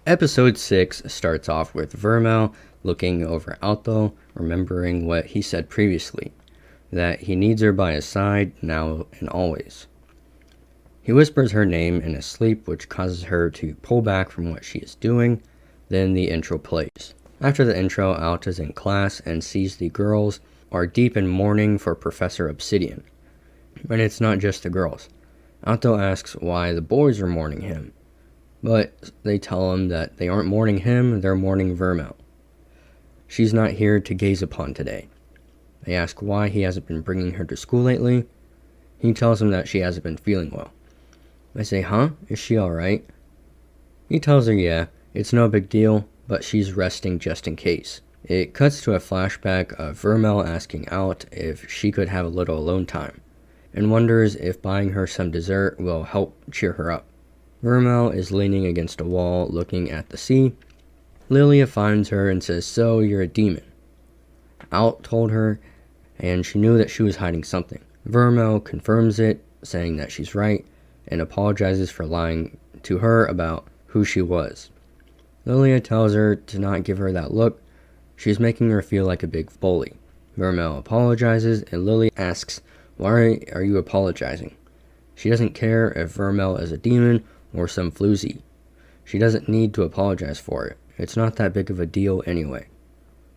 Episode 6 starts off with Vermeil looking over Alto, remembering what he said previously, that he needs her by his side now and always. He whispers her name in his sleep, which causes her to pull back from what she is doing. Then the intro plays. After the intro, Alto is in class and sees the girls are deep in mourning for Professor Obsidian. But it's not just the girls. Alto asks why the boys are mourning him, but they tell him that they aren't mourning him, they're mourning Vermeil. She's not here to gaze upon today. They ask why he hasn't been bringing her to school lately. He tells them that she hasn't been feeling well. They say, huh? Is she alright? He tells her, yeah, it's no big deal, but she's resting just in case. It cuts to a flashback of Vermeil asking Alt if she could have a little alone time, and wonders if buying her some dessert will help cheer her up. Vermeil is leaning against a wall looking at the sea. Lilia finds her and says, so you're a demon. Alt told her, and she knew that she was hiding something. Vermeil confirms it, saying that she's right, and apologizes for lying to her about who she was. Lilia tells her to not give her that look. She's making her feel like a big bully. Vermeil apologizes, and Lilia asks, why are you apologizing? She doesn't care if Vermeil is a demon or some floozy. She doesn't need to apologize for it. It's not that big of a deal anyway.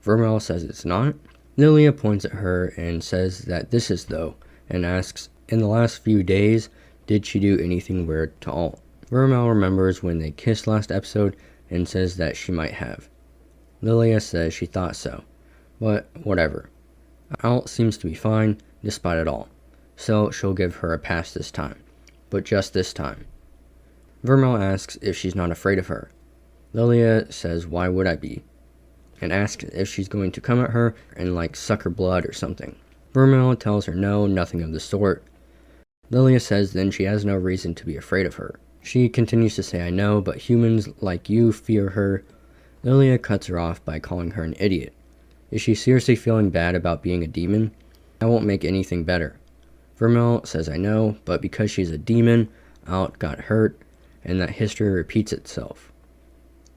Vermeil says it's not. Lilia points at her and says that this is though, and asks, in the last few days, did she do anything weird to Alt? Vermeil remembers when they kissed last episode and says that she might have. Lilia says she thought so, but whatever. Alt seems to be fine despite it all, so she'll give her a pass this time, but just this time. Vermeil asks if she's not afraid of her. Lilia says why would I be, and asks if she's going to come at her and suck her blood or something. Vermeil tells her no, nothing of the sort. Lilia says then she has no reason to be afraid of her. She continues to say I know, but humans like you fear her. Lilia cuts her off by calling her an idiot. Is she seriously feeling bad about being a demon? That won't make anything better. Vermeil says I know, but because she's a demon, Alt got hurt, and that history repeats itself.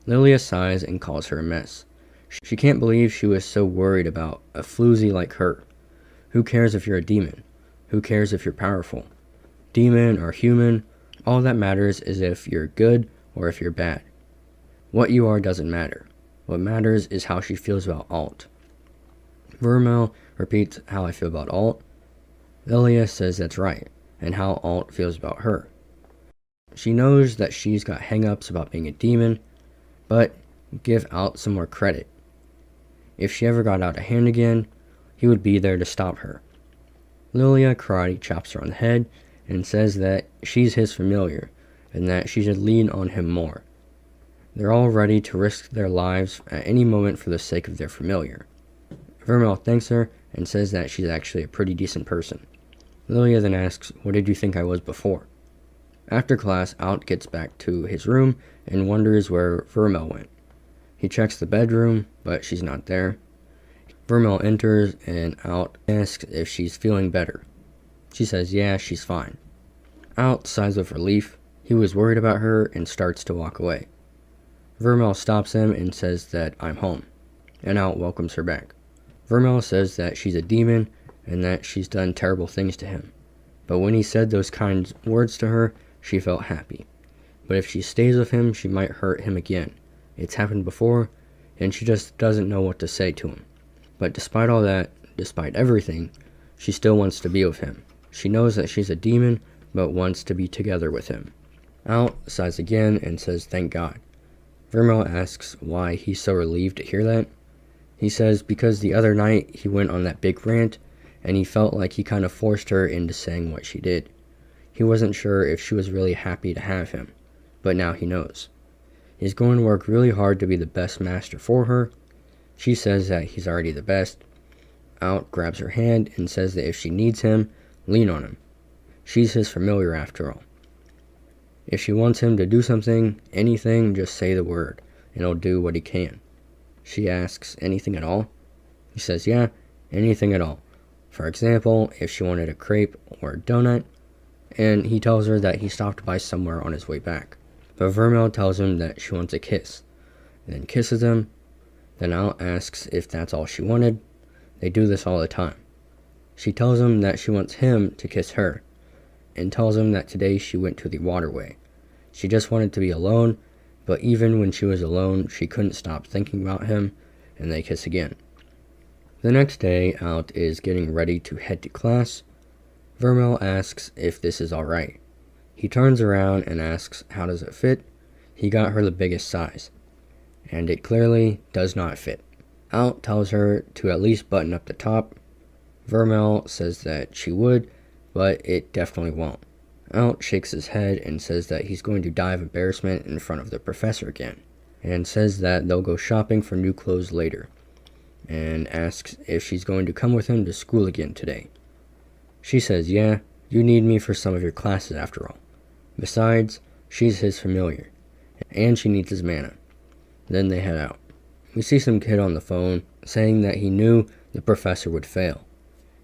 Lilia sighs and calls her a mess. She can't believe she was so worried about a floozy like her. Who cares if you're a demon? Who cares if you're powerful? Demon or human, all that matters is if you're good or if you're bad. What you are doesn't matter. What matters is how she feels about Alt. Vermeil repeats how I feel about Alt. Lilia says that's right, and how Alt feels about her. She knows that she's got hang-ups about being a demon, but give Alt some more credit. If she ever got out of hand again, he would be there to stop her. Lilia karate chops her on the head and says that she's his familiar, and that she should lean on him more. They're all ready to risk their lives at any moment for the sake of their familiar. Vermeil thanks her and says that she's actually a pretty decent person. Lilia then asks, what did you think I was before? After class, Alt gets back to his room and wonders where Vermeil went. He checks the bedroom, but she's not there. Vermeil enters and Alt asks if she's feeling better. She says yeah, she's fine. Alt sighs with relief. He was worried about her and starts to walk away. Vermeil stops him and says that I'm home, and Alt welcomes her back. Vermeil says that she's a demon and that she's done terrible things to him. But when he said those kind words to her, she felt happy. But if she stays with him, she might hurt him again. It's happened before, and she just doesn't know what to say to him. But despite all that, despite everything, she still wants to be with him. She knows that she's a demon, but wants to be together with him. Alt sighs again and says thank God. Vermeil asks why he's so relieved to hear that. He says because the other night he went on that big rant, and he felt like he kind of forced her into saying what she did. He wasn't sure if she was really happy to have him, but now he knows. He's going to work really hard to be the best master for her. She says that he's already the best. Alt grabs her hand and says that if she needs him, lean on him. She's his familiar after all. If she wants him to do something, anything, just say the word, and he'll do what he can. She asks, anything at all? He says, yeah, anything at all. For example, if she wanted a crepe or a donut, and he tells her that he stopped by somewhere on his way back. but Vermeil tells him that she wants a kiss, then kisses him. Then Alt asks if that's all she wanted. They do this all the time. She tells him that she wants him to kiss her, and tells him that today she went to the waterway. She just wanted to be alone, but even when she was alone, she couldn't stop thinking about him, and they kiss again. The next day, Alt is getting ready to head to class. Vermeil asks if this is alright. He turns around and asks how does it fit. He got her the biggest size, and it clearly does not fit. Alt tells her to at least button up the top. Vermeil says that she would, but it definitely won't. Alt shakes his head and says that he's going to die of embarrassment in front of the professor again, and says that they'll go shopping for new clothes later, and asks if she's going to come with him to school again today. She says, yeah, you need me for some of your classes after all. Besides, she's his familiar, and she needs his mana. Then they head out. We see some kid on the phone saying that he knew the professor would fail.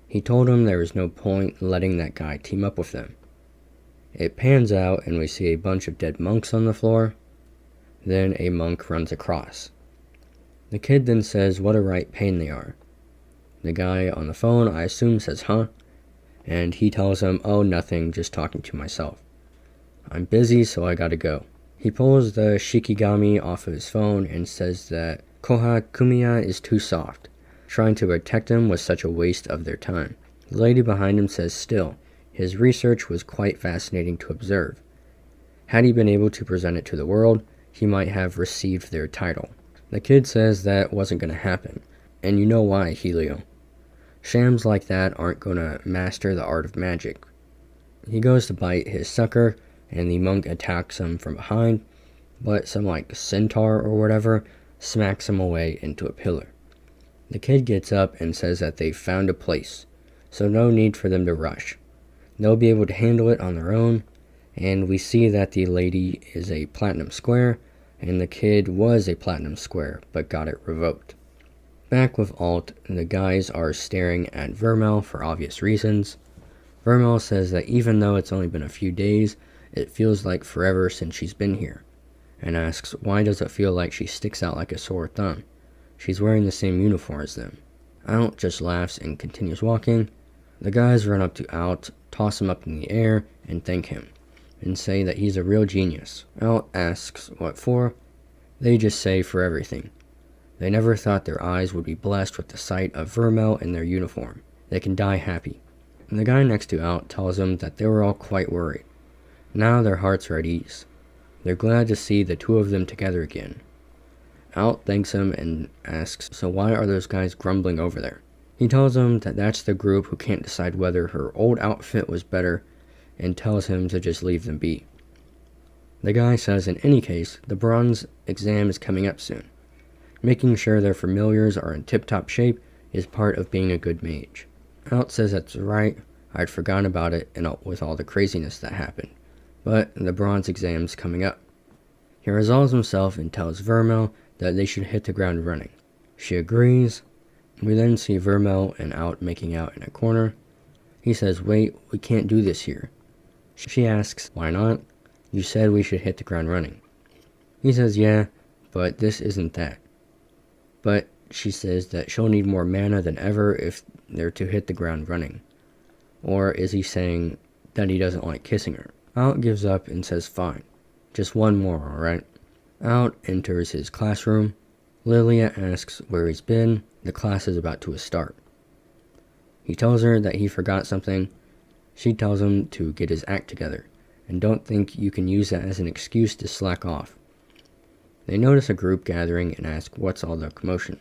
He told him there was no point letting that guy team up with them. It pans out and we see a bunch of dead monks on the floor. Then a monk runs across. The kid then says what a right pain they are. The guy on the phone, I assume, says, huh? And he tells him, oh, nothing, just talking to myself. I'm busy, so I gotta go. He pulls the Shikigami off of his phone and says that Koha Kumiya is too soft. Trying to protect him was such a waste of their time. The lady behind him says still, his research was quite fascinating to observe. Had he been able to present it to the world, he might have received their title. The kid says that wasn't going to happen, and you know why, Helio. Shams like that aren't going to master the art of magic. He goes to bite his sucker, and the monk attacks him from behind, but some centaur or whatever smacks him away into a pillar. The kid gets up and says that they've found a place, so no need for them to rush. They'll be able to handle it on their own, and we see that the lady is a platinum square, and the kid was a platinum square, but got it revoked. Back with Alt, the guys are staring at Vermeil for obvious reasons. Vermeil says that even though it's only been a few days, it feels like forever since she's been here, and asks why does it feel like she sticks out like a sore thumb. She's wearing the same uniform as them. Alt just laughs and continues walking. The guys run up to Alt, toss him up in the air, and thank him, and say that he's a real genius. Alt asks what for. They just say for everything. They never thought their eyes would be blessed with the sight of Vermeil in their uniform. They can die happy. And the guy next to Alt tells them that they were all quite worried. Now their hearts are at ease. They're glad to see the two of them together again. Alt thanks him and asks, so why are those guys grumbling over there? He tells them that that's the group who can't decide whether her old outfit was better, and tells him to just leave them be. The guy says in any case, the bronze exam is coming up soon. Making sure their familiars are in tip-top shape is part of being a good mage. Alt says that's right, I'd forgotten about it with all the craziness that happened, but the bronze exam's coming up. He resolves himself and tells Vermeil that they should hit the ground running. She agrees. We then see Vermeil and Alt making out in a corner. He says, wait, we can't do this here. She asks, why not? You said we should hit the ground running. He says, yeah, but this isn't that. But she says that she'll need more mana than ever if they're to hit the ground running. Or is he saying that he doesn't like kissing her? Alt gives up and says fine. Just one more, alright? Alt enters his classroom. Lilia asks where he's been. The class is about to start. He tells her that he forgot something. She tells him to get his act together, and don't think you can use that as an excuse to slack off. They notice a group gathering and ask what's all the commotion.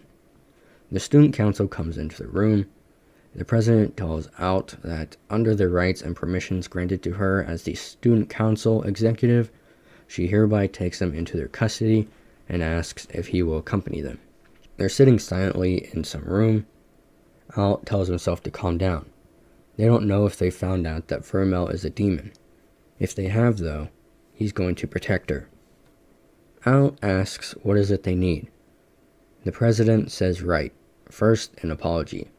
The student council comes into the room. The president tells Alt that under the rights and permissions granted to her as the student council executive, she hereby takes them into their custody and asks if he will accompany them. They're sitting silently in some room. Alt tells himself to calm down. They don't know if they found out that Vermeil is a demon. If they have, though, he's going to protect her. Alt asks what is it they need. The president says right. First, an apology.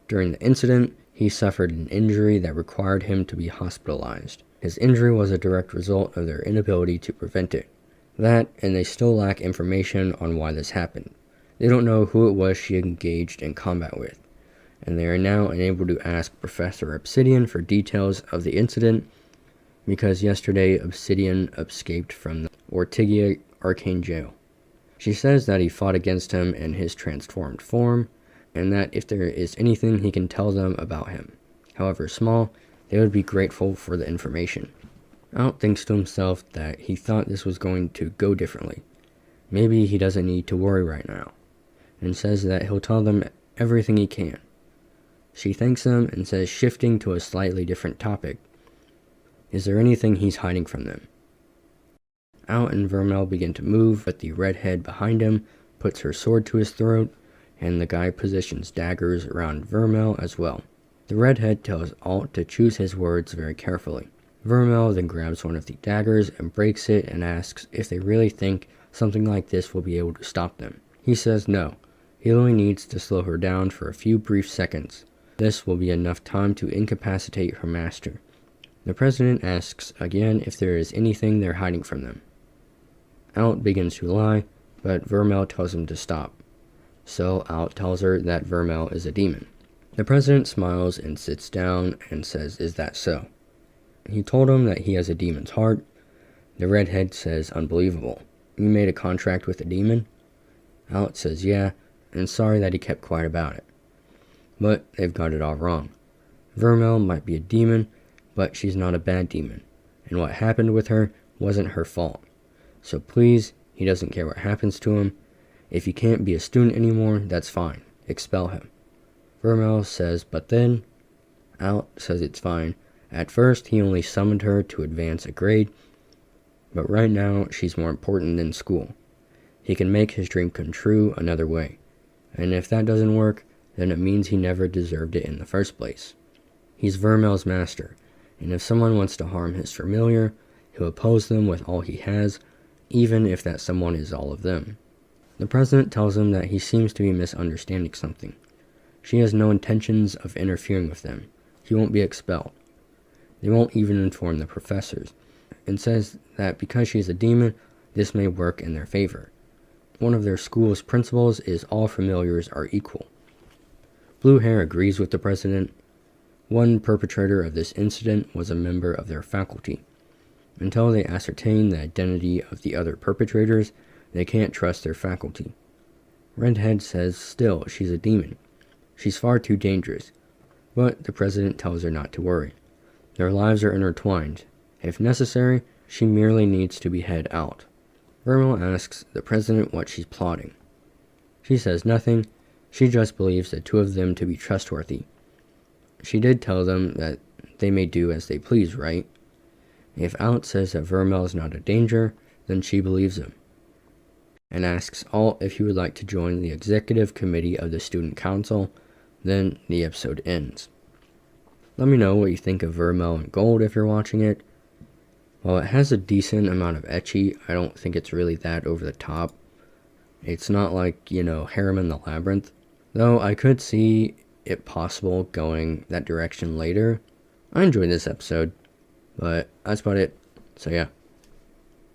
During the incident, he suffered an injury that required him to be hospitalized. His injury was a direct result of their inability to prevent it. That, and they still lack information on why this happened. They don't know who it was she engaged in combat with, and they are now unable to ask Professor Obsidian for details of the incident because yesterday Obsidian escaped from the Ortigia arcane jail. She says that he fought against him in his transformed form, and that if there is anything he can tell them about him, however small, they would be grateful for the information. Alt thinks to himself that he thought this was going to go differently. Maybe he doesn't need to worry right now, and says that he'll tell them everything he can. She thanks him and says, shifting to a slightly different topic, is there anything he's hiding from them? Alto and Vermeil begin to move, but the redhead behind him puts her sword to his throat, and the guy positions daggers around Vermeil as well. The redhead tells Alt to choose his words very carefully. Vermeil then grabs one of the daggers and breaks it and asks if they really think something like this will be able to stop them. He says no, he only needs to slow her down for a few brief seconds. This will be enough time to incapacitate her master. The president asks again if there is anything they're hiding from them. Alt begins to lie, but Vermeil tells him to stop. So Alt tells her that Vermeil is a demon. The president smiles and sits down and says, is that so? He told him that he has a demon's heart. The redhead says, unbelievable. You made a contract with a demon? Alt says yeah, and sorry that he kept quiet about it. But they've got it all wrong. Vermeil might be a demon, but she's not a bad demon, and what happened with her wasn't her fault. So please, he doesn't care what happens to him. If he can't be a student anymore, that's fine. Expel him. Vermeil says, but then? Alt says it's fine. At first, he only summoned her to advance a grade, but right now, she's more important than school. He can make his dream come true another way, and if that doesn't work, then it means he never deserved it in the first place. He's Vermeil's master, and if someone wants to harm his familiar, he'll oppose them with all he has, even if that someone is all of them. The president tells him that he seems to be misunderstanding something. She has no intentions of interfering with them. He won't be expelled. They won't even inform the professors, and says that because she's a demon, this may work in their favor. One of their school's principles is all familiars are equal. Blue Hair agrees with the president. One perpetrator of this incident was a member of their faculty. Until they ascertain the identity of the other perpetrators, they can't trust their faculty. Redhead says still she's a demon. She's far too dangerous, but the president tells her not to worry. Their lives are intertwined. If necessary, she merely needs to behead Alt. Vermeil asks the president what she's plotting. She says nothing. She just believes the two of them to be trustworthy. She did tell them that they may do as they please, right? If Alt says that Vermeil is not a danger, then she believes him, and asks Alt if he would like to join the executive committee of the student council. Then the episode ends. Let me know what you think of Vermeil and Gold if you're watching it. While it has a decent amount of ecchi, I don't think it's really that over the top. It's not like, Harem in the Labyrinth. Though I could see it possible going that direction later. I enjoyed this episode, but that's about it. So yeah.